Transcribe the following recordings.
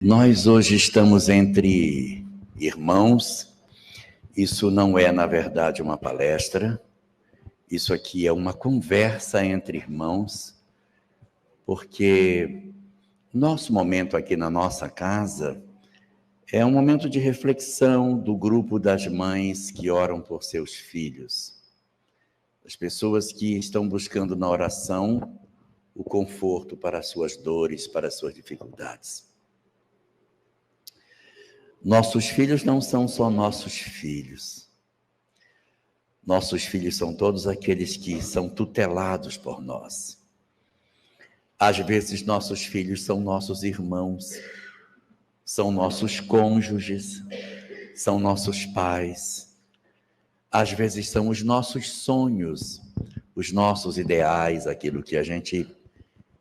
Nós hoje estamos entre irmãos. Isso não é, na verdade, uma palestra. Isso aqui é uma conversa entre irmãos, porque nosso momento aqui na nossa casa é um momento de reflexão do grupo das mães que oram por seus filhos. As pessoas que estão buscando na oração o conforto para as suas dores, para as suas dificuldades. Nossos filhos não são só nossos filhos. Nossos filhos são todos aqueles que são tutelados por nós. Às vezes, nossos filhos são nossos irmãos, são nossos cônjuges, são nossos pais. Às vezes, são os nossos sonhos, os nossos ideais, aquilo que a gente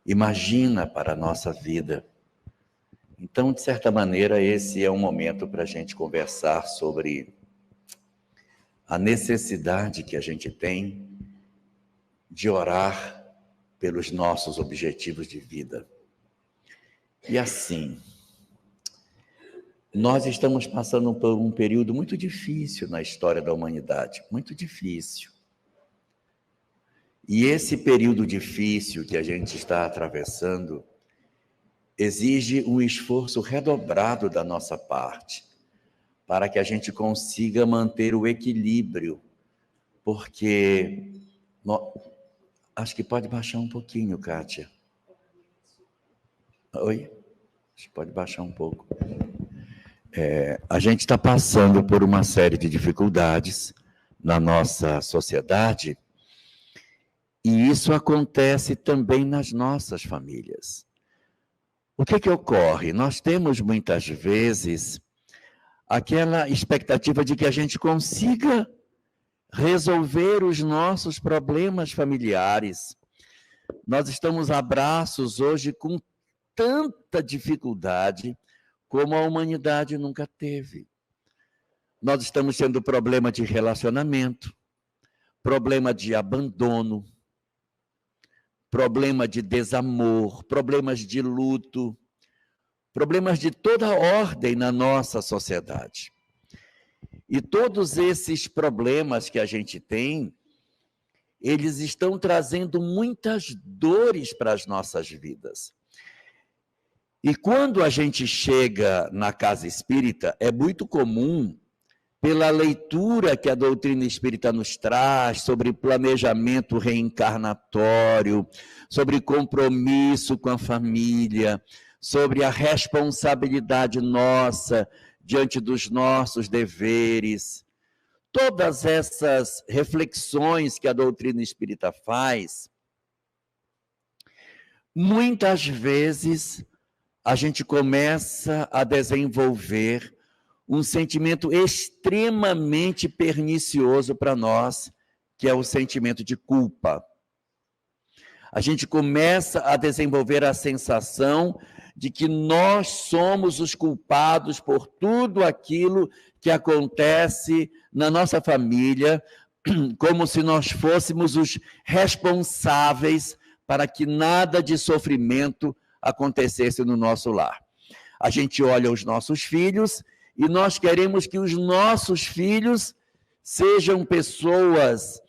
imagina para a nossa vida. Então, de certa maneira, esse é um momento para a gente conversar sobre a necessidade que a gente tem de orar pelos nossos objetivos de vida. E assim, nós estamos passando por um período muito difícil na história da humanidade, muito difícil. E esse período difícil que a gente está atravessando exige um esforço redobrado da nossa parte, para que a gente consiga manter o equilíbrio, porque... Acho que pode baixar um pouquinho, Kátia. Oi? Acho que pode baixar um pouco. A gente está passando por uma série de dificuldades na nossa sociedade, e isso acontece também nas nossas famílias. O que ocorre? Nós temos muitas vezes aquela expectativa de que a gente consiga resolver os nossos problemas familiares. Nós estamos a braços hoje com tanta dificuldade como a humanidade nunca teve. Nós estamos tendo problema de relacionamento, problema de abandono, problema de desamor, problemas de luto, problemas de toda ordem na nossa sociedade. E todos esses problemas que a gente tem, eles estão trazendo muitas dores para as nossas vidas. E quando a gente chega na casa espírita, é muito comum, pela leitura que a doutrina espírita nos traz, sobre planejamento reencarnatório, sobre compromisso com a família, sobre a responsabilidade nossa diante dos nossos deveres. Todas essas reflexões que a doutrina espírita faz, muitas vezes a gente começa a desenvolver um sentimento extremamente pernicioso para nós, que é o sentimento de culpa. A gente começa a desenvolver a sensação de que nós somos os culpados por tudo aquilo que acontece na nossa família, como se nós fôssemos os responsáveis para que nada de sofrimento acontecesse no nosso lar. A gente olha os nossos filhos e nós queremos que os nossos filhos sejam pessoas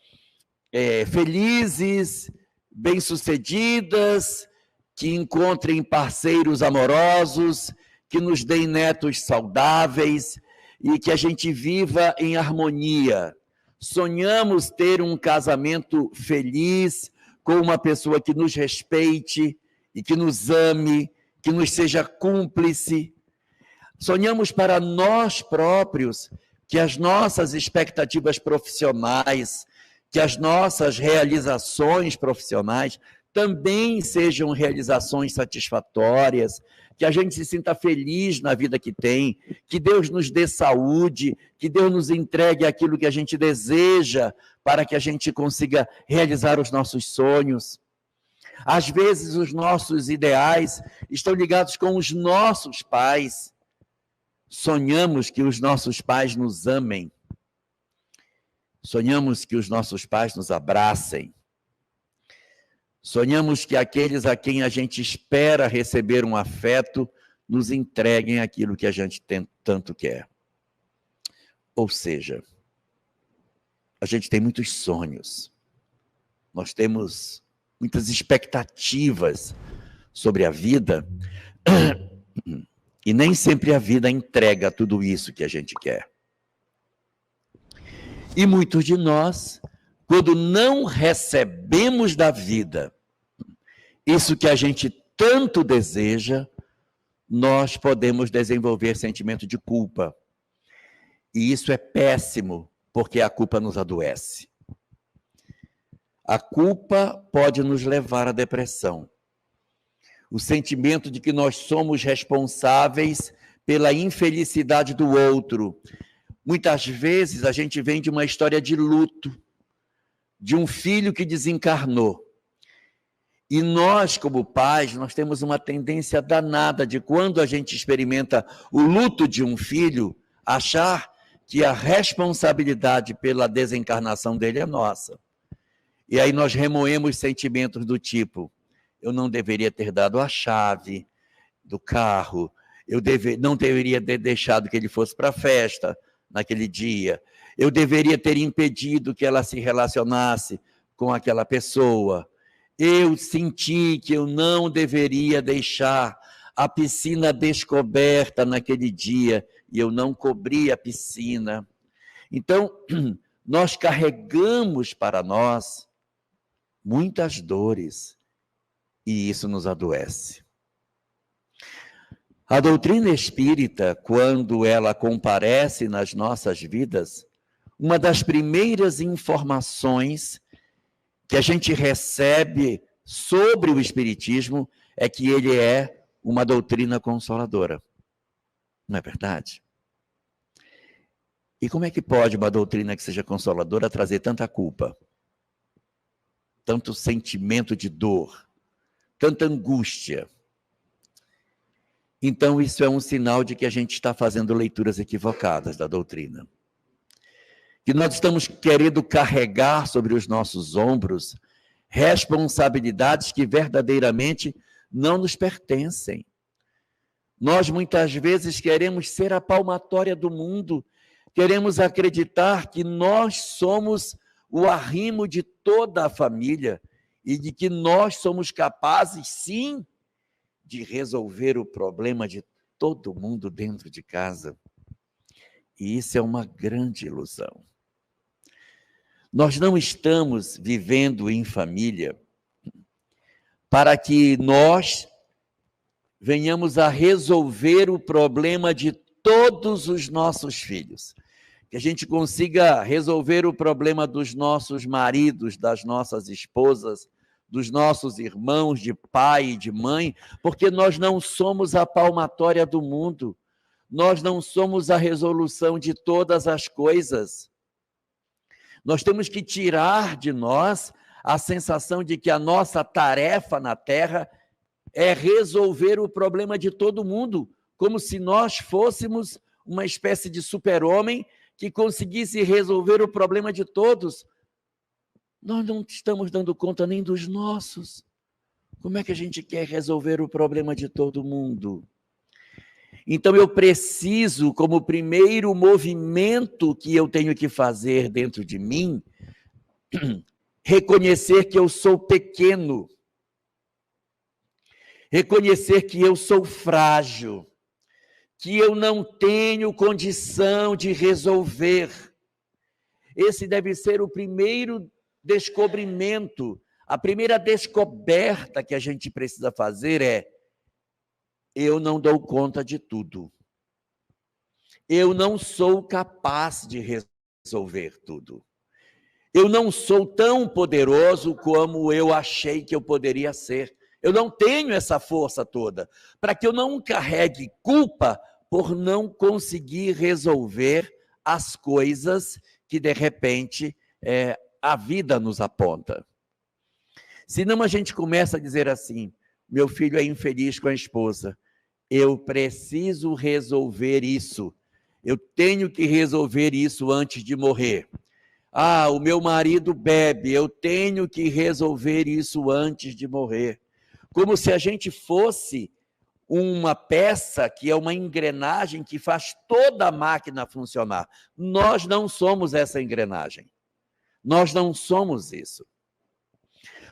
felizes, bem-sucedidas, que encontrem parceiros amorosos, que nos deem netos saudáveis e que a gente viva em harmonia. Sonhamos ter um casamento feliz com uma pessoa que nos respeite e que nos ame, que nos seja cúmplice. Sonhamos para nós próprios que as nossas expectativas profissionais, que as nossas realizações profissionais também sejam realizações satisfatórias, que a gente se sinta feliz na vida que tem, que Deus nos dê saúde, que Deus nos entregue aquilo que a gente deseja para que a gente consiga realizar os nossos sonhos. Às vezes os nossos ideais estão ligados com os nossos pais. Sonhamos que os nossos pais nos amem. Sonhamos que os nossos pais nos abracem. Sonhamos que aqueles a quem a gente espera receber um afeto nos entreguem aquilo que a gente tanto quer. Ou seja, a gente tem muitos sonhos, nós temos muitas expectativas sobre a vida, e nem sempre a vida entrega tudo isso que a gente quer. E muitos de nós, quando não recebemos da vida isso que a gente tanto deseja, nós podemos desenvolver sentimento de culpa. E isso é péssimo, porque a culpa nos adoece. A culpa pode nos levar à depressão. O sentimento de que nós somos responsáveis pela infelicidade do outro. Muitas vezes a gente vem de uma história de luto, de um filho que desencarnou. E nós, como pais, nós temos uma tendência danada de, quando a gente experimenta o luto de um filho, achar que a responsabilidade pela desencarnação dele é nossa. E aí nós remoemos sentimentos do tipo: eu não deveria ter dado a chave do carro, não deveria ter deixado que ele fosse para a festa naquele dia, eu deveria ter impedido que ela se relacionasse com aquela pessoa, eu senti que eu não deveria deixar a piscina descoberta naquele dia, e eu não cobri a piscina. Então, nós carregamos para nós muitas dores, e isso nos adoece. A doutrina espírita, quando ela comparece nas nossas vidas, uma das primeiras informações que a gente recebe sobre o espiritismo é que ele é uma doutrina consoladora. Não é verdade? E como é que pode uma doutrina que seja consoladora trazer tanta culpa? Tanto sentimento de dor, tanta angústia? Então, isso é um sinal de que a gente está fazendo leituras equivocadas da doutrina. Que nós estamos querendo carregar sobre os nossos ombros responsabilidades que verdadeiramente não nos pertencem. Nós, muitas vezes, queremos ser a palmatória do mundo, queremos acreditar que nós somos o arrimo de toda a família e de que nós somos capazes, sim, de resolver o problema de todo mundo dentro de casa. E isso é uma grande ilusão. Nós não estamos vivendo em família para que nós venhamos a resolver o problema de todos os nossos filhos. Que a gente consiga resolver o problema dos nossos maridos, das nossas esposas, dos nossos irmãos de pai e de mãe, porque nós não somos a palmatória do mundo, nós não somos a resolução de todas as coisas. Nós temos que tirar de nós a sensação de que a nossa tarefa na Terra é resolver o problema de todo mundo, como se nós fôssemos uma espécie de super-homem que conseguisse resolver o problema de todos. Nós não estamos dando conta nem dos nossos. Como é que a gente quer resolver o problema de todo mundo? Então, eu preciso, como primeiro movimento que eu tenho que fazer dentro de mim, reconhecer que eu sou pequeno, reconhecer que eu sou frágil, que eu não tenho condição de resolver. Esse deve ser o primeiro descobrimento, a primeira descoberta que a gente precisa fazer é: eu não dou conta de tudo. Eu não sou capaz de resolver tudo. Eu não sou tão poderoso como eu achei que eu poderia ser. Eu não tenho essa força toda, para que eu não carregue culpa por não conseguir resolver as coisas que, de repente, a vida nos aponta. Senão a gente começa a dizer assim: meu filho é infeliz com a esposa, eu preciso resolver isso, eu tenho que resolver isso antes de morrer. Ah, o meu marido bebe, eu tenho que resolver isso antes de morrer. Como se a gente fosse uma peça que é uma engrenagem que faz toda a máquina funcionar. Nós não somos essa engrenagem. Nós não somos isso.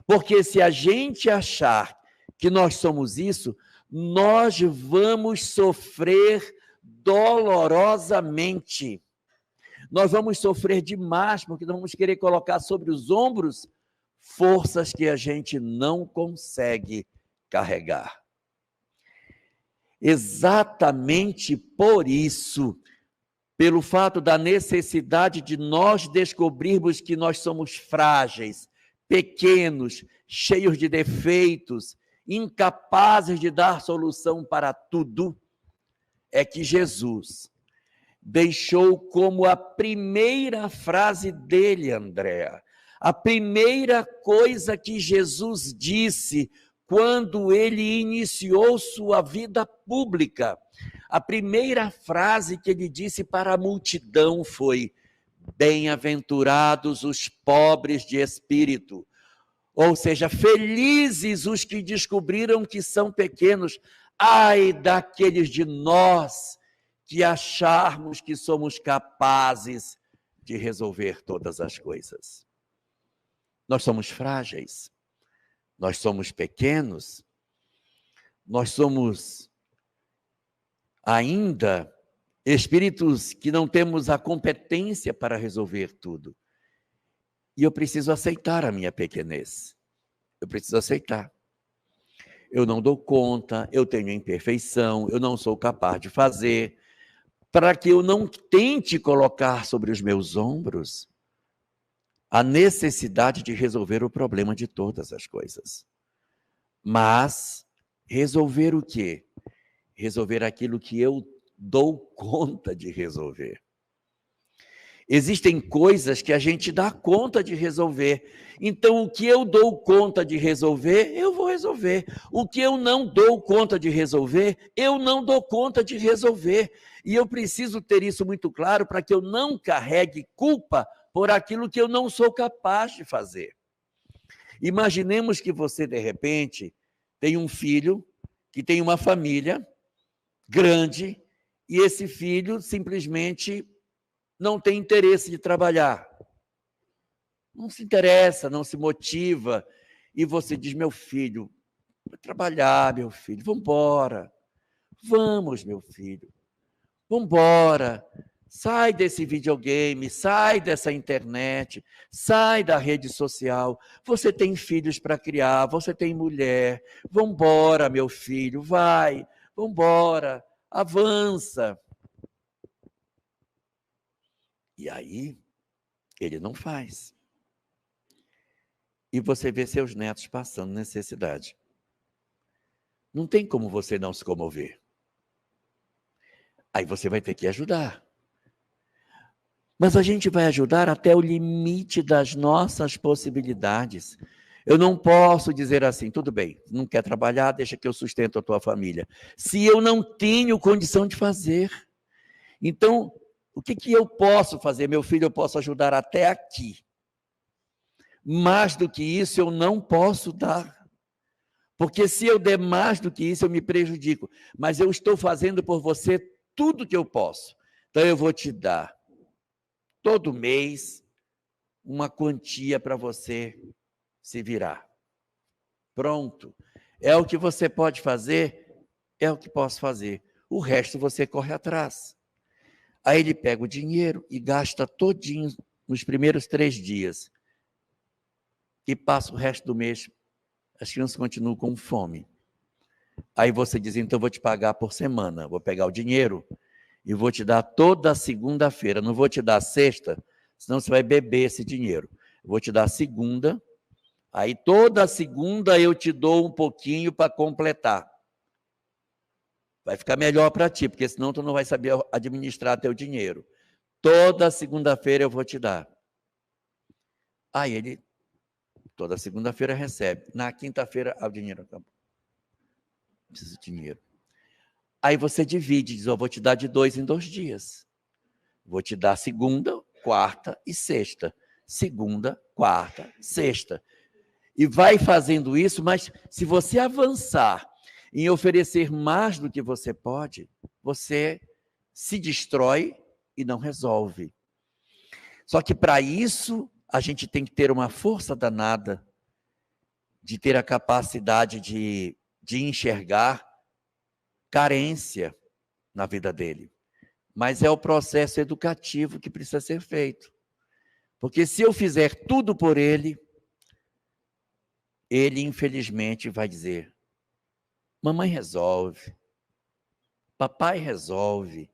Porque se a gente achar que nós somos isso, nós vamos sofrer dolorosamente. Nós vamos sofrer demais, porque nós vamos querer colocar sobre os ombros forças que a gente não consegue carregar. Exatamente por isso, pelo fato da necessidade de nós descobrirmos que nós somos frágeis, pequenos, cheios de defeitos, incapazes de dar solução para tudo, é que Jesus deixou como a primeira frase dele, Andréa, a primeira coisa que Jesus disse quando ele iniciou sua vida pública. A primeira frase que ele disse para a multidão foi: bem-aventurados os pobres de espírito. Ou seja, felizes os que descobriram que são pequenos. Ai daqueles de nós que acharmos que somos capazes de resolver todas as coisas. Nós somos frágeis, nós somos pequenos, nós somos ainda espíritos que não temos a competência para resolver tudo. E eu preciso aceitar a minha pequenez. Eu preciso aceitar. Eu não dou conta, eu tenho imperfeição, eu não sou capaz de fazer, para que eu não tente colocar sobre os meus ombros a necessidade de resolver o problema de todas as coisas. Mas resolver o quê? Resolver aquilo que eu dou conta de resolver. Existem coisas que a gente dá conta de resolver. Então, o que eu dou conta de resolver, eu vou resolver. O que eu não dou conta de resolver, eu não dou conta de resolver. E eu preciso ter isso muito claro para que eu não carregue culpa por aquilo que eu não sou capaz de fazer. Imaginemos que você, de repente, tem um filho que tem uma família grande e esse filho simplesmente não tem interesse de trabalhar. Não se interessa, não se motiva. E você diz: meu filho, vai trabalhar, meu filho, vamos embora. Vamos, meu filho, vamos embora. Sai desse videogame, sai dessa internet, sai da rede social. Você tem filhos para criar, você tem mulher. Vamos embora, meu filho, vai. Vamos embora, avança. E aí, ele não faz. E você vê seus netos passando necessidade. Não tem como você não se comover. Aí você vai ter que ajudar. Mas a gente vai ajudar até o limite das nossas possibilidades. Eu não posso dizer assim: tudo bem, não quer trabalhar, deixa que eu sustento a tua família. Se eu não tenho condição de fazer. Então, o que eu posso fazer? Meu filho, eu posso ajudar até aqui. Mais do que isso, eu não posso dar. Porque se eu der mais do que isso, eu me prejudico. Mas eu estou fazendo por você tudo que eu posso. Então, eu vou te dar, todo mês, uma quantia para você se virar. Pronto. É o que você pode fazer, é o que posso fazer. O resto você corre atrás. Aí ele pega o dinheiro e gasta todinho nos primeiros 3 dias. E passa o resto do mês, as crianças continuam com fome. Aí você diz: então eu vou te pagar por semana. Vou pegar o dinheiro e vou te dar toda segunda-feira. Não vou te dar sexta, senão você vai beber esse dinheiro. Vou te dar segunda, aí toda segunda eu te dou um pouquinho para completar. Vai ficar melhor para ti, porque senão tu não vai saber administrar teu dinheiro. Toda segunda-feira eu vou te dar. Aí ele, toda segunda-feira recebe. Na quinta-feira, o dinheiro acabou. Preciso de dinheiro. Aí você divide, diz: eu vou te dar de 2 em 2 dias. Vou te dar segunda, quarta e sexta. Segunda, quarta, sexta. E vai fazendo isso, mas se você avançar em oferecer mais do que você pode, você se destrói e não resolve. Só que para isso, a gente tem que ter uma força danada de ter a capacidade de enxergar carência na vida dele. Mas é o processo educativo que precisa ser feito. Porque se eu fizer tudo por ele, ele infelizmente vai dizer: mamãe resolve, papai resolve,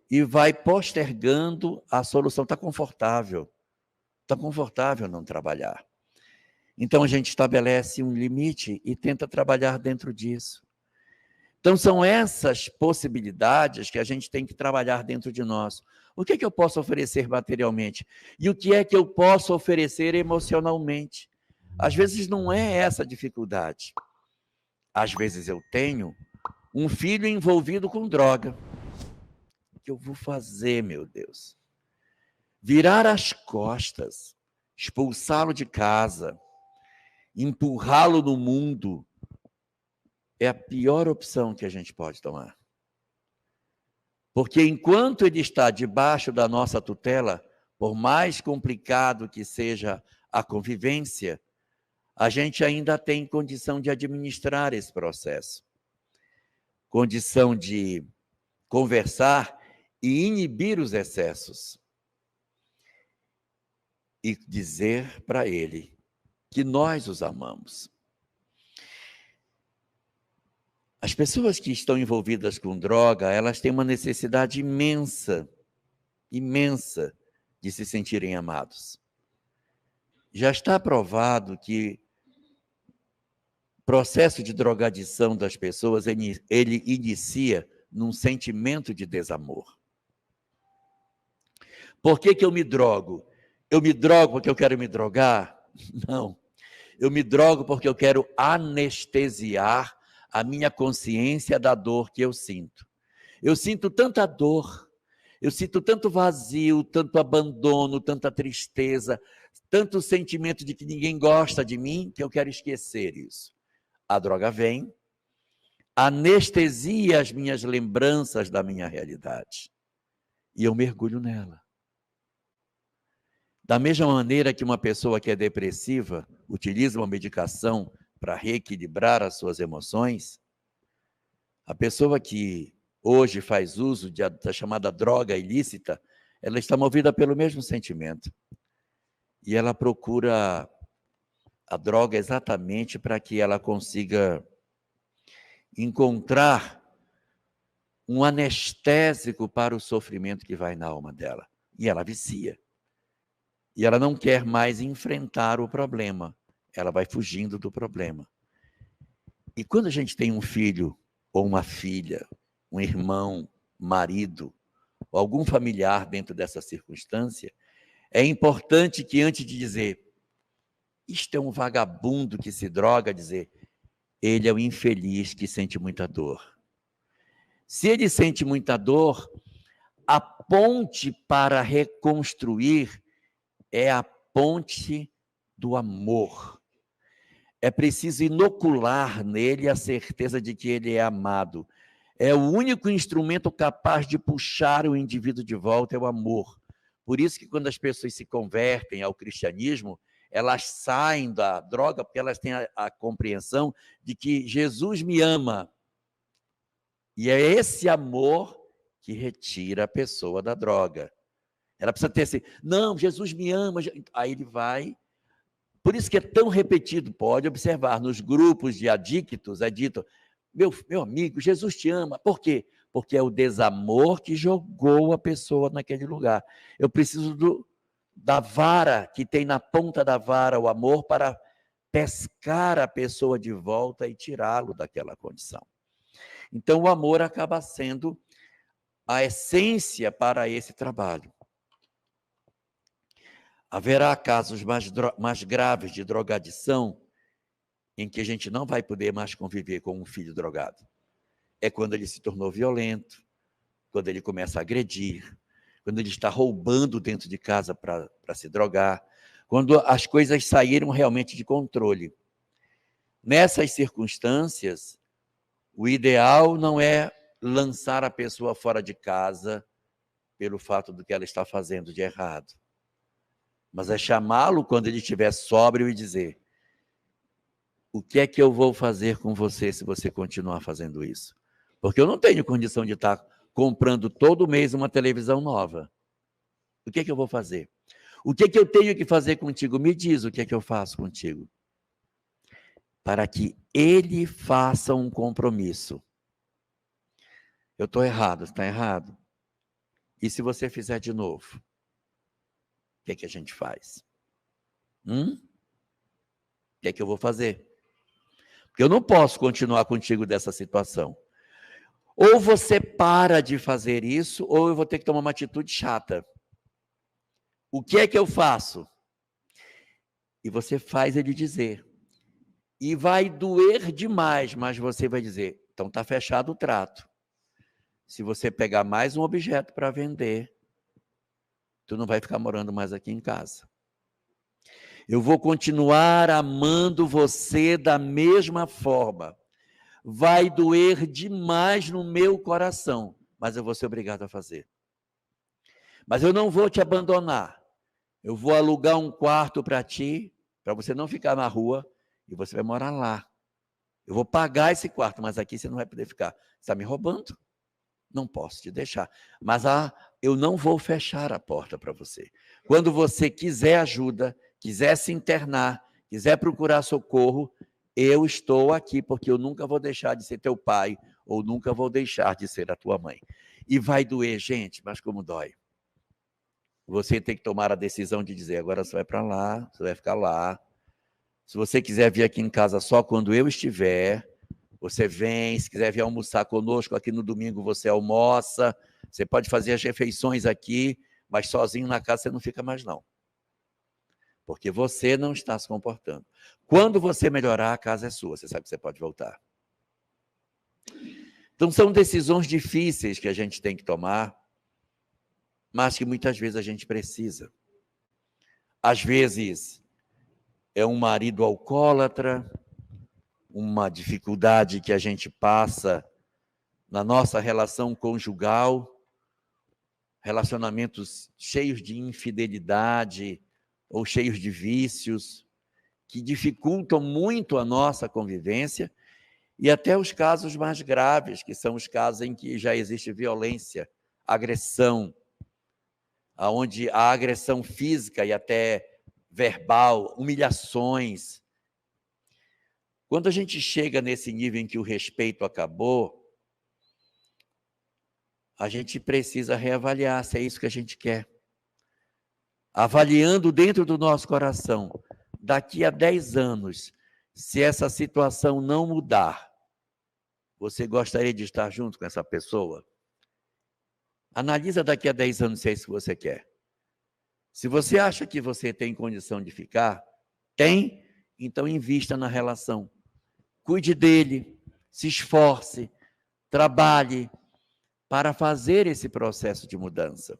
e vai postergando a solução. Está confortável não trabalhar. Então a gente estabelece um limite e tenta trabalhar dentro disso. Então são essas possibilidades que a gente tem que trabalhar dentro de nós. O que é que eu posso oferecer materialmente? E o que é que eu posso oferecer emocionalmente? Às vezes não é essa a dificuldade. Às vezes eu tenho um filho envolvido com droga. O que eu vou fazer, meu Deus? Virar as costas, expulsá-lo de casa, empurrá-lo no mundo, é a pior opção que a gente pode tomar. Porque enquanto ele está debaixo da nossa tutela, por mais complicado que seja a convivência, a gente ainda tem condição de administrar esse processo. Condição de conversar e inibir os excessos. E dizer para ele que nós os amamos. As pessoas que estão envolvidas com droga, elas têm uma necessidade imensa, imensa, de se sentirem amados. Já está provado que o processo de drogadição das pessoas, ele inicia num sentimento de desamor. Por que eu me drogo? Eu me drogo porque eu quero me drogar? Não. Eu me drogo porque eu quero anestesiar a minha consciência da dor que eu sinto. Eu sinto tanta dor, eu sinto tanto vazio, tanto abandono, tanta tristeza, tanto sentimento de que ninguém gosta de mim, que eu quero esquecer isso. A droga vem, anestesia as minhas lembranças da minha realidade. E eu mergulho nela. Da mesma maneira que uma pessoa que é depressiva utiliza uma medicação para reequilibrar as suas emoções, a pessoa que hoje faz uso da chamada droga ilícita, ela está movida pelo mesmo sentimento. E ela procura a droga exatamente para que ela consiga encontrar um anestésico para o sofrimento que vai na alma dela. E ela vicia. E ela não quer mais enfrentar o problema. Ela vai fugindo do problema. E quando a gente tem um filho ou uma filha, um irmão, marido, ou algum familiar dentro dessa circunstância, é importante que antes de dizer, isto é um vagabundo que se droga, dizer, ele é o infeliz que sente muita dor. Se ele sente muita dor, a ponte para reconstruir é a ponte do amor. É preciso inocular nele a certeza de que ele é amado. É o único instrumento capaz de puxar o indivíduo de volta, é o amor. Por isso que quando as pessoas se convertem ao cristianismo, elas saem da droga porque elas têm a compreensão de que Jesus me ama. E é esse amor que retira a pessoa da droga. Ela precisa ter assim, não, Jesus me ama. Aí ele vai. Por isso que é tão repetido, pode observar, nos grupos de adictos é dito, meu amigo, Jesus te ama. Por quê? Porque é o desamor que jogou a pessoa naquele lugar. Eu preciso da vara, que tem na ponta da vara o amor, para pescar a pessoa de volta e tirá-lo daquela condição. Então, o amor acaba sendo a essência para esse trabalho. Haverá casos mais graves de drogadição em que a gente não vai poder mais conviver com um filho drogado. É quando ele se tornou violento, quando ele começa a agredir, quando ele está roubando dentro de casa para se drogar, quando as coisas saíram realmente de controle. Nessas circunstâncias, O ideal não é lançar a pessoa fora de casa pelo fato do que ela está fazendo de errado, mas é chamá-lo quando ele estiver sóbrio e dizer: o que é que eu vou fazer com você se você continuar fazendo isso? Porque eu não tenho condição de estar comprando todo mês uma televisão nova. O que é que eu vou fazer? O que é que eu tenho que fazer contigo? Me diz o que é que eu faço contigo. Para que ele faça um compromisso. Eu estou errado, está errado? E se você fizer de novo? O que é que a gente faz? O que é que eu vou fazer? Porque eu não posso continuar contigo dessa situação. Ou você para de fazer isso, ou eu vou ter que tomar uma atitude chata. O que é que eu faço? E você faz ele dizer. E vai doer demais, mas você vai dizer: então está fechado o trato. Se você pegar mais um objeto para vender, tu não vai ficar morando mais aqui em casa. Eu vou continuar amando você da mesma forma. Vai doer demais no meu coração, mas eu vou ser obrigado a fazer. Mas eu não vou te abandonar. Eu vou alugar um quarto para ti, para você não ficar na rua, e você vai morar lá. Eu vou pagar esse quarto, mas aqui você não vai poder ficar. Você está me roubando? Não posso te deixar. Mas eu não vou fechar a porta para você. Quando você quiser ajuda, quiser se internar, quiser procurar socorro, eu estou aqui, porque eu nunca vou deixar de ser teu pai, ou nunca vou deixar de ser a tua mãe. E vai doer, gente, mas como dói. Você tem que tomar a decisão de dizer: agora você vai para lá, você vai ficar lá. Se você quiser vir aqui em casa só quando eu estiver, você vem. Se quiser vir almoçar conosco aqui no domingo, você almoça. Você pode fazer as refeições aqui, mas sozinho na casa você não fica mais, não. Porque você não está se comportando. Quando você melhorar, a casa é sua. Você sabe que você pode voltar. Então, são decisões difíceis que a gente tem que tomar, mas que muitas vezes a gente precisa. Às vezes, é um marido alcoólatra, uma dificuldade que a gente passa na nossa relação conjugal, relacionamentos cheios de infidelidade ou cheios de vícios, que dificultam muito a nossa convivência, e até os casos mais graves, que são os casos em que já existe violência, agressão, onde a agressão física e até verbal, humilhações. Quando a gente chega nesse nível em que o respeito acabou, a gente precisa reavaliar se é isso que a gente quer. Avaliando dentro do nosso coração, daqui a 10 anos, se essa situação não mudar, você gostaria de estar junto com essa pessoa? Analisa daqui a 10 anos se é isso que você quer. Se você acha que você tem condição de ficar, tem, então invista na relação. Cuide dele, se esforce, trabalhe para fazer esse processo de mudança.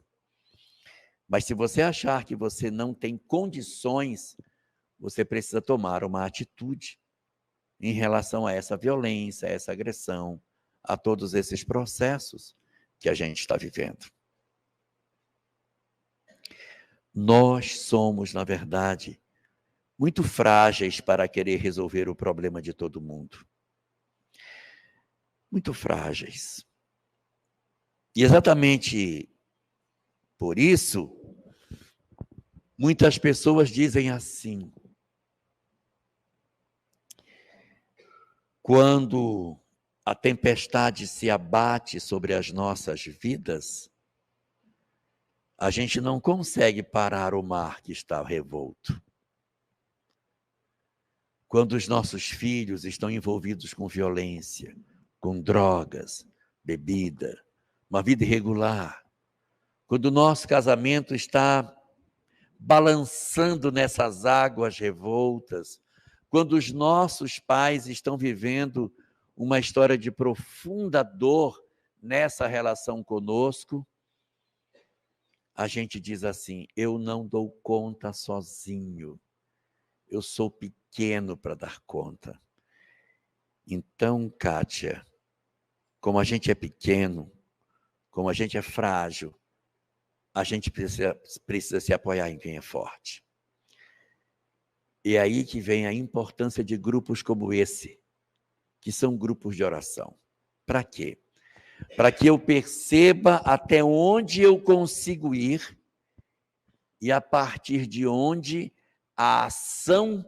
Mas se você achar que você não tem condições, você precisa tomar uma atitude em relação a essa violência, a essa agressão, a todos esses processos que a gente está vivendo. Nós somos, na verdade, muito frágeis para querer resolver o problema de todo mundo. Muito frágeis. E exatamente por isso, muitas pessoas dizem assim: quando a tempestade se abate sobre as nossas vidas, a gente não consegue parar o mar que está revolto. Quando os nossos filhos estão envolvidos com violência, com drogas, bebida, uma vida irregular, quando o nosso casamento está balançando nessas águas revoltas, quando os nossos pais estão vivendo uma história de profunda dor nessa relação conosco, a gente diz assim: eu não dou conta sozinho, eu sou pequeno para dar conta. Então, Kátia, como a gente é pequeno, como a gente é frágil, a gente precisa se apoiar em quem é forte. E é aí que vem a importância de grupos como esse, que são grupos de oração. Para quê? Para que eu perceba até onde eu consigo ir e a partir de onde a ação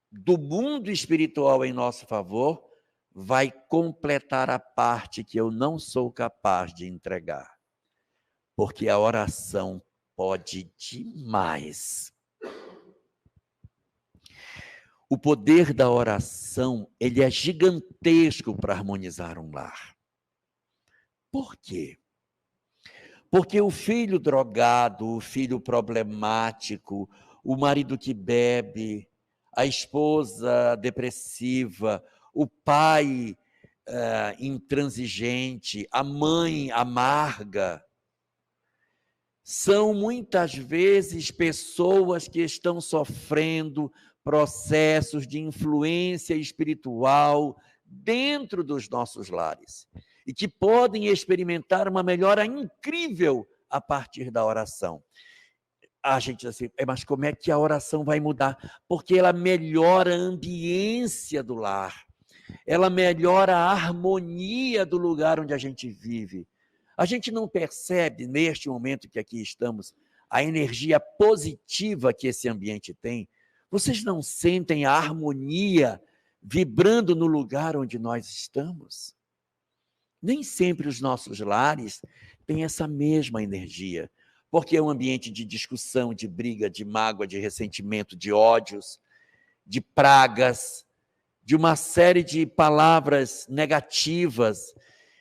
do mundo espiritual em nosso favor vai completar a parte que eu não sou capaz de entregar. Porque a oração pode demais. O poder da oração, ele é gigantesco para harmonizar um lar. Por quê? Porque o filho drogado, o filho problemático, o marido que bebe, a esposa depressiva, o pai intransigente, a mãe amarga, são muitas vezes pessoas que estão sofrendo processos de influência espiritual dentro dos nossos lares e que podem experimentar uma melhora incrível a partir da oração. A gente diz assim, mas como é que a oração vai mudar? Porque ela melhora a ambiência do lar, ela melhora a harmonia do lugar onde a gente vive. A gente não percebe, neste momento que aqui estamos, a energia positiva que esse ambiente tem. Vocês não sentem a harmonia vibrando no lugar onde nós estamos? Nem sempre os nossos lares têm essa mesma energia, porque é um ambiente de discussão, de briga, de mágoa, de ressentimento, de ódios, de pragas, de uma série de palavras negativas,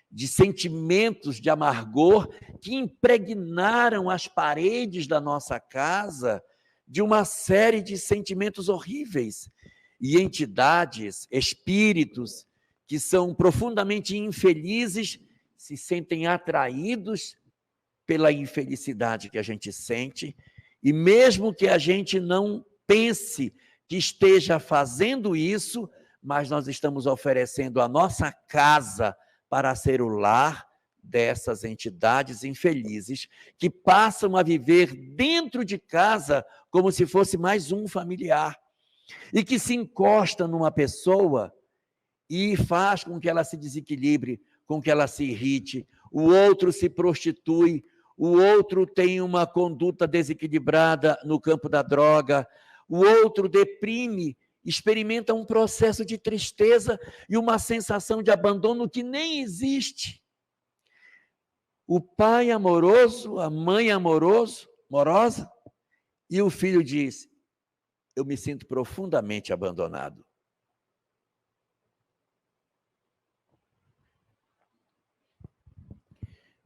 de sentimentos de amargor que impregnaram as paredes da nossa casa de uma série de sentimentos horríveis. E entidades, espíritos, que são profundamente infelizes, se sentem atraídos pela infelicidade que a gente sente, e mesmo que a gente não pense que esteja fazendo isso, mas nós estamos oferecendo a nossa casa para ser o lar dessas entidades infelizes que passam a viver dentro de casa como se fosse mais um familiar e que se encosta numa pessoa e faz com que ela se desequilibre, com que ela se irrite, o outro se prostitui, o outro tem uma conduta desequilibrada no campo da droga, o outro deprime, experimenta um processo de tristeza e uma sensação de abandono que nem existe. O pai amoroso, a mãe amorosa, e o filho diz, eu me sinto profundamente abandonado.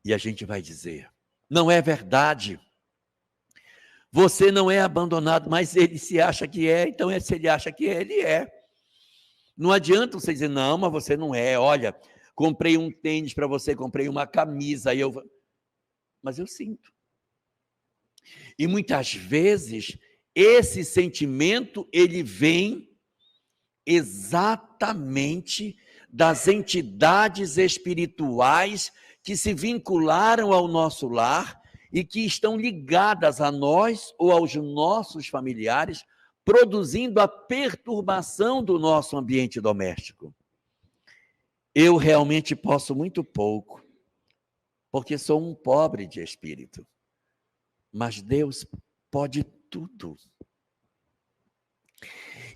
E a gente vai dizer, não é verdade. Você não é abandonado, mas ele se acha que é, então se ele acha que é, ele é. Não adianta você dizer, não, mas você não é, olha, comprei um tênis para você, comprei uma camisa, mas eu sinto. E muitas vezes, esse sentimento, ele vem exatamente das entidades espirituais que se vincularam ao nosso lar e que estão ligadas a nós ou aos nossos familiares, produzindo a perturbação do nosso ambiente doméstico. Eu realmente posso muito pouco, porque sou um pobre de espírito. Mas Deus pode tudo.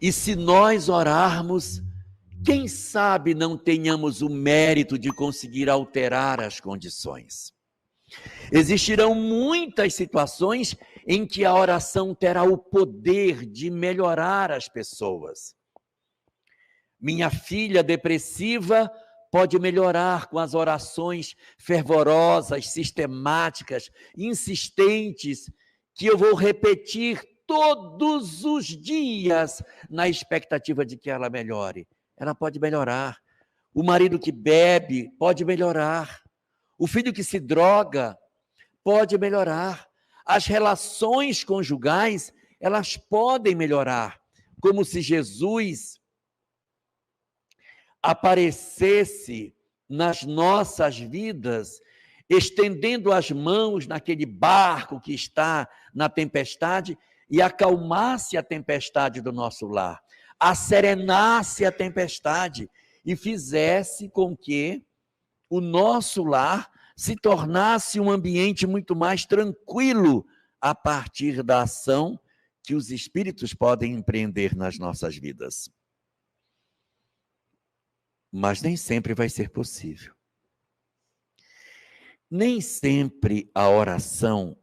E se nós orarmos, quem sabe não tenhamos o mérito de conseguir alterar as condições. Existirão muitas situações em que a oração terá o poder de melhorar as pessoas. Minha filha depressiva pode melhorar com as orações fervorosas, sistemáticas, insistentes, que eu vou repetir todos os dias na expectativa de que ela melhore. Ela pode melhorar. O marido que bebe pode melhorar. O filho que se droga pode melhorar. As relações conjugais, elas podem melhorar. Como se Jesus aparecesse nas nossas vidas, estendendo as mãos naquele barco que está na tempestade e acalmasse a tempestade do nosso lar, acerenasse a tempestade e fizesse com que o nosso lar se tornasse um ambiente muito mais tranquilo a partir da ação que os espíritos podem empreender nas nossas vidas. Mas nem sempre vai ser possível. Nem sempre a oração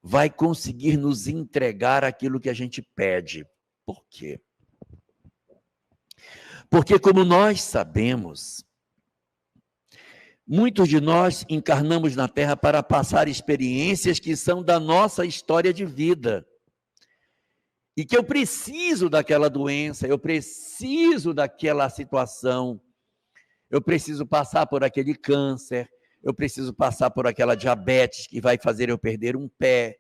vai conseguir nos entregar aquilo que a gente pede. Por quê? Porque, como nós sabemos, muitos de nós encarnamos na Terra para passar experiências que são da nossa história de vida. E que eu preciso daquela doença, eu preciso daquela situação, eu preciso passar por aquele câncer, eu preciso passar por aquela diabetes que vai fazer eu perder um pé,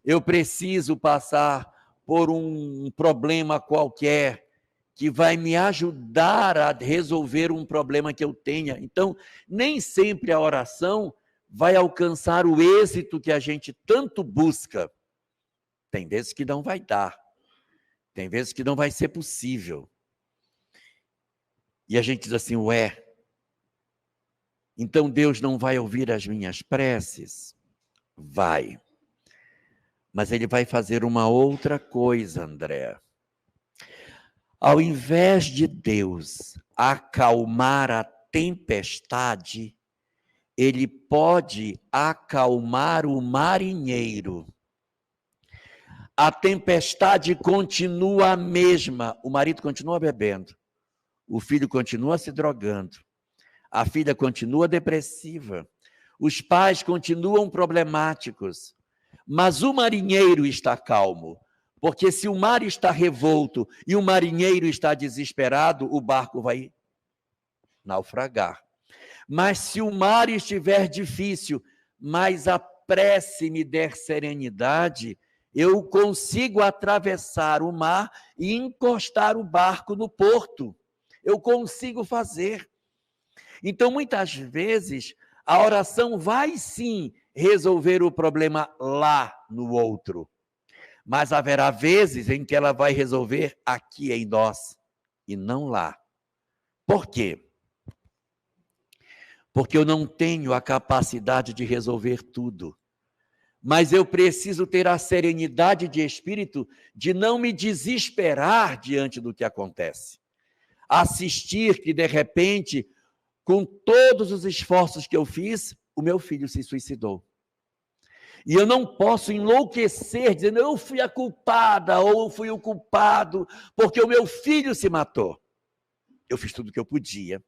eu preciso passar por um problema qualquer que vai me ajudar a resolver um problema que eu tenha. Então, nem sempre a oração vai alcançar o êxito que a gente tanto busca. Tem vezes que não vai dar, tem vezes que não vai ser possível. E a gente diz assim, ué, então Deus não vai ouvir as minhas preces? Vai. Mas Ele vai fazer uma outra coisa, André. Ao invés de Deus acalmar a tempestade, Ele pode acalmar o marinheiro. A tempestade continua a mesma, o marido continua bebendo, o filho continua se drogando, a filha continua depressiva, os pais continuam problemáticos, mas o marinheiro está calmo, porque se o mar está revolto e o marinheiro está desesperado, o barco vai naufragar. Mas se o mar estiver difícil, mas a prece me der serenidade, eu consigo atravessar o mar e encostar o barco no porto. Eu consigo fazer. Então, muitas vezes, a oração vai sim resolver o problema lá no outro. Mas haverá vezes em que ela vai resolver aqui em nós e não lá. Por quê? Porque eu não tenho a capacidade de resolver tudo. Mas eu preciso ter a serenidade de espírito de não me desesperar diante do que acontece. Assistir que, de repente, com todos os esforços que eu fiz, o meu filho se suicidou. E eu não posso enlouquecer dizendo, eu fui a culpada ou eu fui o culpado, porque o meu filho se matou. Eu fiz tudo o que eu podia.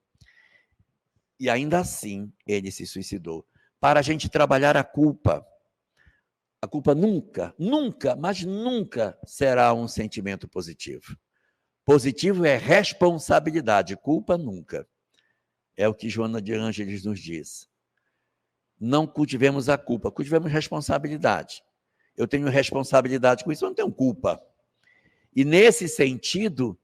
E ainda assim, ele se suicidou. Para a gente trabalhar a culpa nunca, nunca, mas nunca será um sentimento positivo. Positivo é responsabilidade, culpa nunca. É o que Joana de Ângeles nos diz. Não cultivemos a culpa, cultivemos responsabilidade. Eu tenho responsabilidade com isso, eu não tenho culpa. E nesse sentido,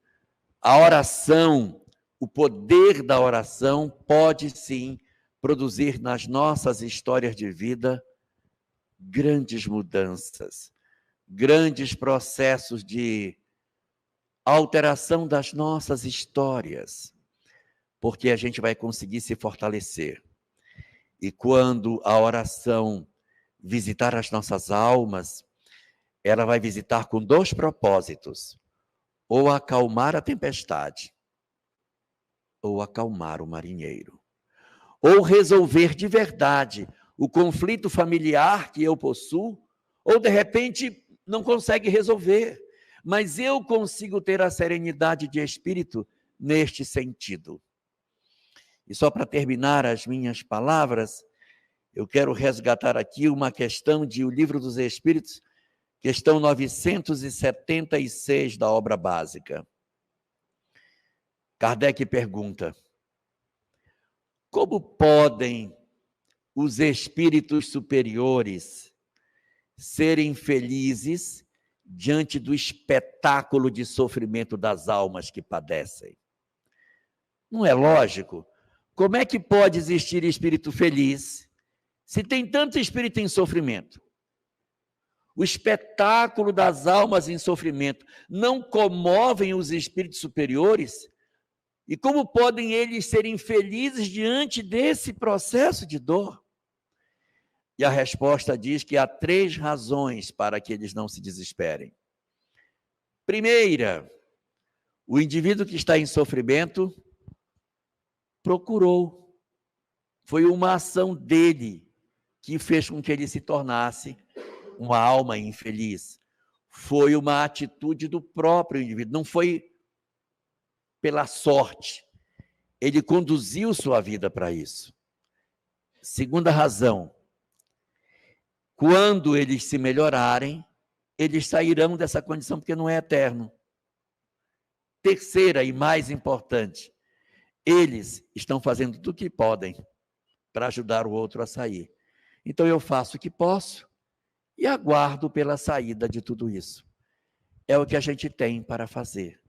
a oração, o poder da oração pode sim produzir nas nossas histórias de vida grandes mudanças, grandes processos de alteração das nossas histórias, porque a gente vai conseguir se fortalecer. E quando a oração visitar as nossas almas, ela vai visitar com dois propósitos: ou acalmar a tempestade, ou acalmar o marinheiro, ou resolver de verdade o conflito familiar que eu possuo, ou de repente não consegue resolver, mas eu consigo ter a serenidade de espírito neste sentido. E só para terminar as minhas palavras, eu quero resgatar aqui uma questão de O Livro dos Espíritos, questão 976 da obra básica. Kardec pergunta: como podem os espíritos superiores serem felizes diante do espetáculo de sofrimento das almas que padecem? Não é lógico? Como é que pode existir espírito feliz se tem tanto espírito em sofrimento? O espetáculo das almas em sofrimento não comovem os espíritos superiores? E como podem eles serem felizes diante desse processo de dor? E a resposta diz que há 3 razões para que eles não se desesperem. Primeira, o indivíduo que está em sofrimento procurou. Foi uma ação dele que fez com que ele se tornasse uma alma infeliz. Foi uma atitude do próprio indivíduo, não foi pela sorte. Ele conduziu sua vida para isso. Segunda razão, quando eles se melhorarem, eles sairão dessa condição, porque não é eterno. Terceira e mais importante, eles estão fazendo tudo o que podem para ajudar o outro a sair. Então eu faço o que posso e aguardo pela saída de tudo isso. É o que a gente tem para fazer.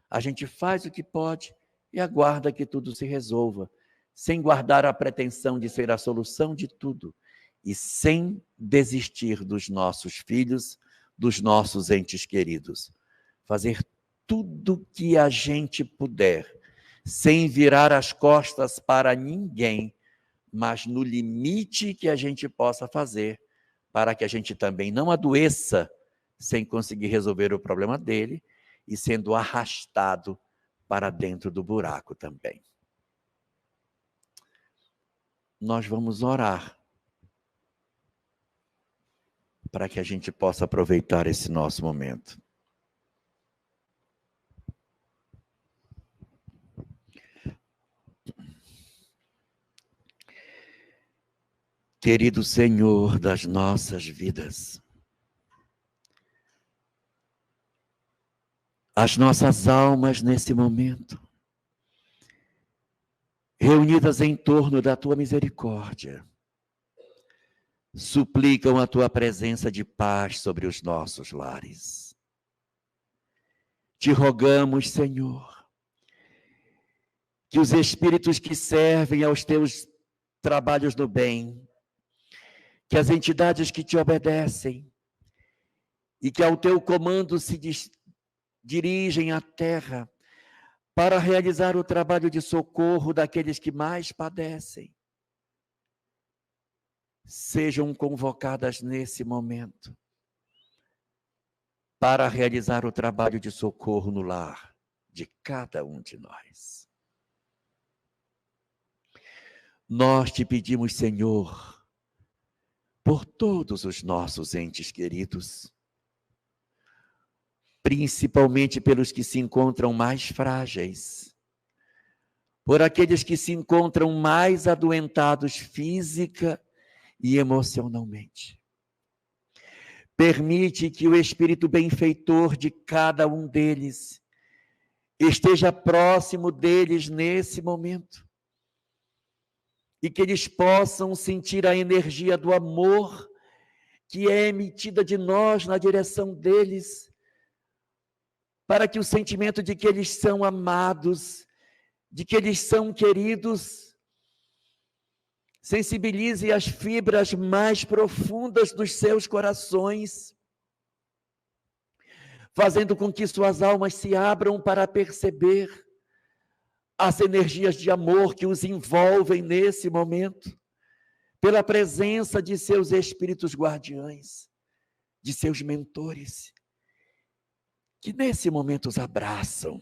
A gente faz o que pode e aguarda que tudo se resolva, sem guardar a pretensão de ser a solução de tudo e sem desistir dos nossos filhos, dos nossos entes queridos. Fazer tudo o que a gente puder, sem virar as costas para ninguém, mas no limite que a gente possa fazer, para que a gente também não adoeça sem conseguir resolver o problema dele e sendo arrastado para dentro do buraco também. Nós vamos orar para que a gente possa aproveitar esse nosso momento. Querido Senhor das nossas vidas, as nossas almas nesse momento, reunidas em torno da Tua misericórdia, suplicam a Tua presença de paz sobre os nossos lares. Te rogamos, Senhor, que os espíritos que servem aos Teus trabalhos do bem, que as entidades que Te obedecem e que ao Teu comando se dirigem à terra para realizar o trabalho de socorro daqueles que mais padecem, sejam convocadas nesse momento para realizar o trabalho de socorro no lar de cada um de nós. Nós te pedimos, Senhor, por todos os nossos entes queridos, principalmente pelos que se encontram mais frágeis, por aqueles que se encontram mais adoentados física e emocionalmente. Permite que o Espírito benfeitor de cada um deles esteja próximo deles nesse momento e que eles possam sentir a energia do amor que é emitida de nós na direção deles, para que o sentimento de que eles são amados, de que eles são queridos, sensibilize as fibras mais profundas dos seus corações, fazendo com que suas almas se abram para perceber as energias de amor que os envolvem nesse momento, pela presença de seus espíritos guardiães, de seus mentores, que nesse momento os abraçam,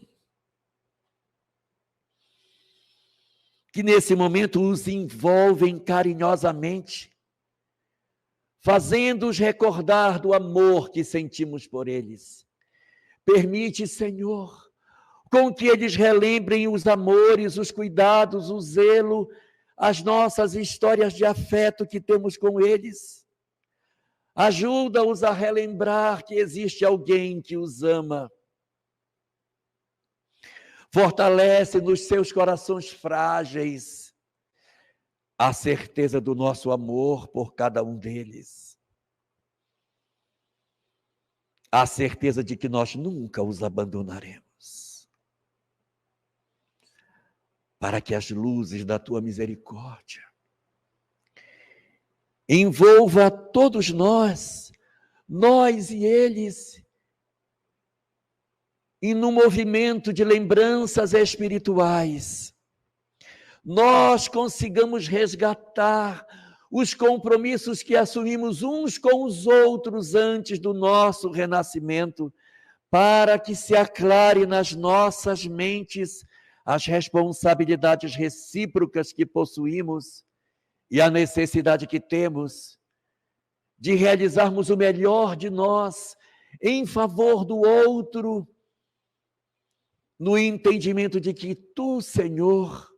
que nesse momento os envolvem carinhosamente, fazendo-os recordar do amor que sentimos por eles. Permite, Senhor, com que eles relembrem os amores, os cuidados, o zelo, as nossas histórias de afeto que temos com eles. Ajuda-os a relembrar que existe alguém que os ama. Fortalece nos seus corações frágeis a certeza do nosso amor por cada um deles. A certeza de que nós nunca os abandonaremos. para que as luzes da tua misericórdia envolva todos nós e eles, e no movimento de lembranças espirituais, nós consigamos resgatar os compromissos que assumimos uns com os outros antes do nosso renascimento, para que se aclare nas nossas mentes as responsabilidades recíprocas que possuímos e a necessidade que temos de realizarmos o melhor de nós em favor do outro, no entendimento de que tu, Senhor,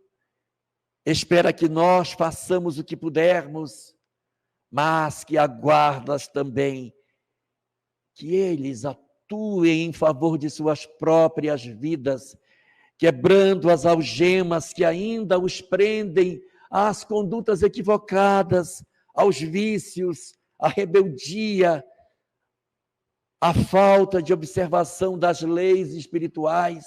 espera que nós façamos o que pudermos, mas que aguardas também que eles atuem em favor de suas próprias vidas, quebrando as algemas que ainda os prendem às condutas equivocadas, aos vícios, à rebeldia, à falta de observação das leis espirituais.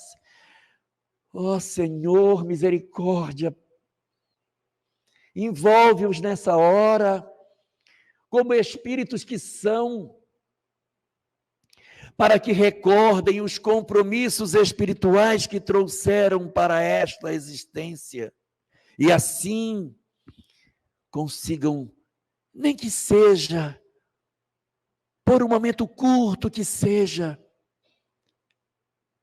Ó Senhor, misericórdia, envolve-os nessa hora, como espíritos que são, para que recordem os compromissos espirituais que trouxeram para esta existência, e assim consigam, nem que seja, por um momento curto que seja,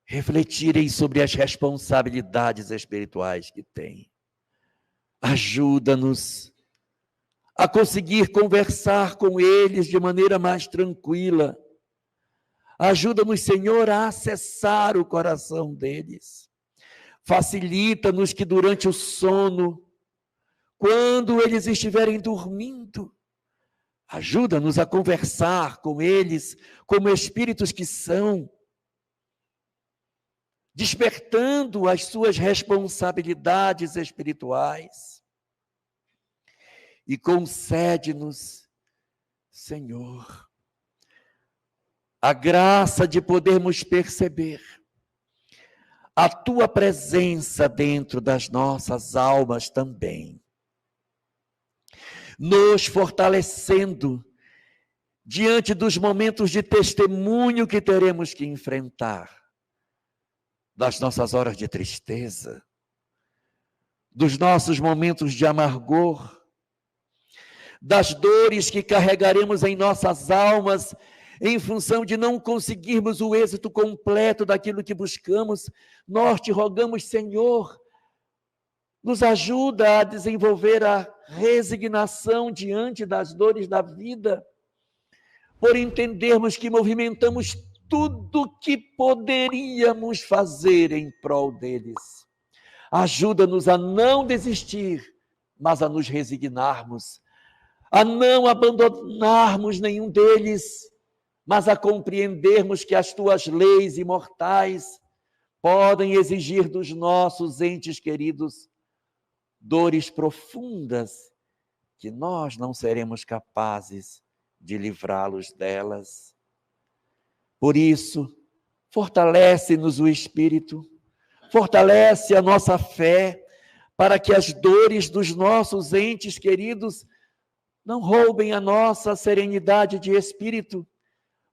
refletirem sobre as responsabilidades espirituais que têm. Ajuda-nos a conseguir conversar com eles de maneira mais tranquila. Ajuda-nos, Senhor, a acessar o coração deles. Facilita-nos que durante o sono, quando eles estiverem dormindo, ajuda-nos a conversar com eles como espíritos que são, despertando as suas responsabilidades espirituais. E concede-nos, Senhor, a graça de podermos perceber a tua presença dentro das nossas almas também, nos fortalecendo diante dos momentos de testemunho que teremos que enfrentar, das nossas horas de tristeza, dos nossos momentos de amargor, das dores que carregaremos em nossas almas em função de não conseguirmos o êxito completo daquilo que buscamos. Nós te rogamos, Senhor, nos ajuda a desenvolver a resignação diante das dores da vida, por entendermos que movimentamos tudo que poderíamos fazer em prol deles. Ajuda-nos a não desistir, mas a nos resignarmos, a não abandonarmos nenhum deles, mas a compreendermos que as tuas leis imortais podem exigir dos nossos entes queridos dores profundas que nós não seremos capazes de livrá-los delas. Por isso, fortalece-nos o espírito, fortalece a nossa fé, para que as dores dos nossos entes queridos não roubem a nossa serenidade de espírito,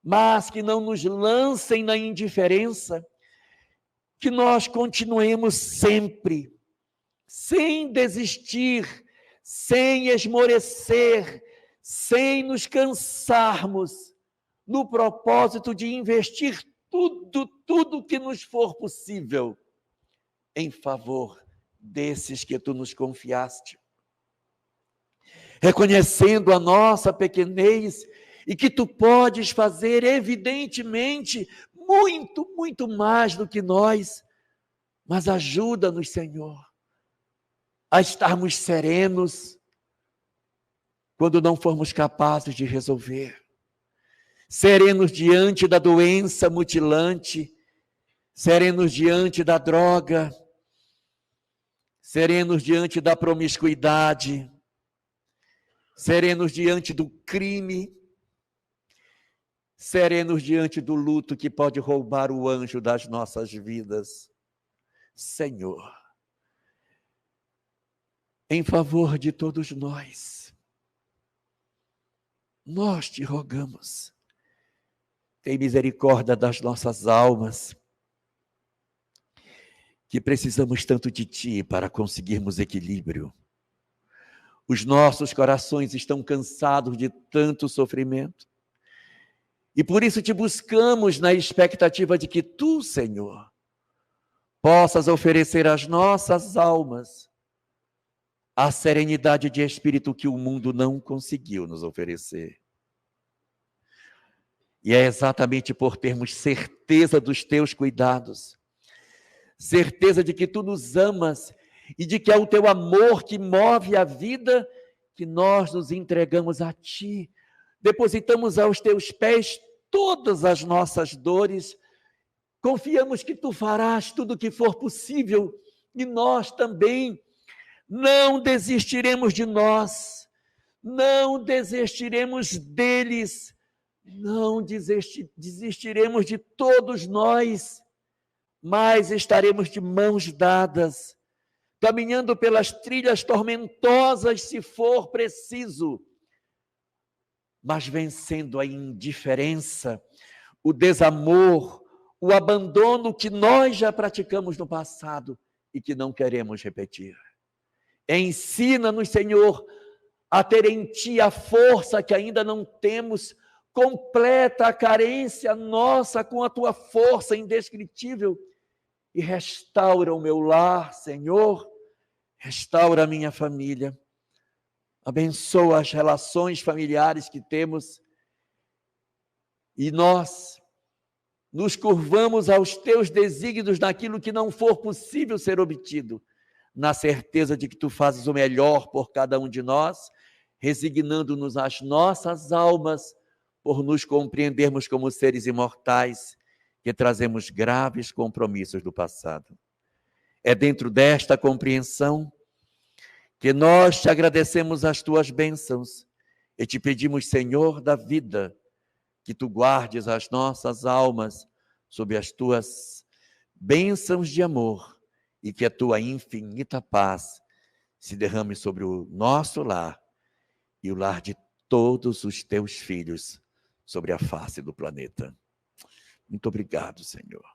mas que não nos lancem na indiferença, que nós continuemos sempre, sem desistir, sem esmorecer, sem nos cansarmos, no propósito de investir tudo que nos for possível em favor desses que tu nos confiaste. Reconhecendo a nossa pequenez e que tu podes fazer, evidentemente, muito, muito mais do que nós, mas ajuda-nos, Senhor, a estarmos serenos quando não formos capazes de resolver. Serenos diante da doença mutilante, serenos diante da droga, serenos diante da promiscuidade, serenos diante do crime, serenos diante do luto que pode roubar o anjo das nossas vidas. Senhor, em favor de todos nós. Nós te rogamos, tem misericórdia das nossas almas, que precisamos tanto de ti para conseguirmos equilíbrio. Os nossos corações estão cansados de tanto sofrimento. E por isso te buscamos na expectativa de que tu, Senhor, possas oferecer às nossas almas a serenidade de espírito que o mundo não conseguiu nos oferecer. E é exatamente por termos certeza dos teus cuidados, certeza de que tu nos amas e de que é o teu amor que move a vida, que nós nos entregamos a ti, depositamos aos teus pés todas as nossas dores, confiamos que tu farás tudo o que for possível e nós também não desistiremos de nós, não desistiremos deles, não desistiremos de todos nós, mas estaremos de mãos dadas, caminhando pelas trilhas tormentosas, se for preciso, mas vencendo a indiferença, o desamor, o abandono que nós já praticamos no passado e que não queremos repetir. Ensina-nos, Senhor, a ter em ti a força que ainda não temos, completa a carência nossa com a tua força indescritível e restaura o meu lar, Senhor, restaura a minha família, abençoa as relações familiares que temos e nós nos curvamos aos teus desígnios naquilo que não for possível ser obtido, na certeza de que tu fazes o melhor por cada um de nós, resignando-nos às nossas almas por nos compreendermos como seres imortais que trazemos graves compromissos do passado. É dentro desta compreensão que nós te agradecemos as tuas bênçãos e te pedimos, Senhor da vida, que tu guardes as nossas almas sob as tuas bênçãos de amor e que a tua infinita paz se derrame sobre o nosso lar e o lar de todos os teus filhos sobre a face do planeta. Muito obrigado, Senhor.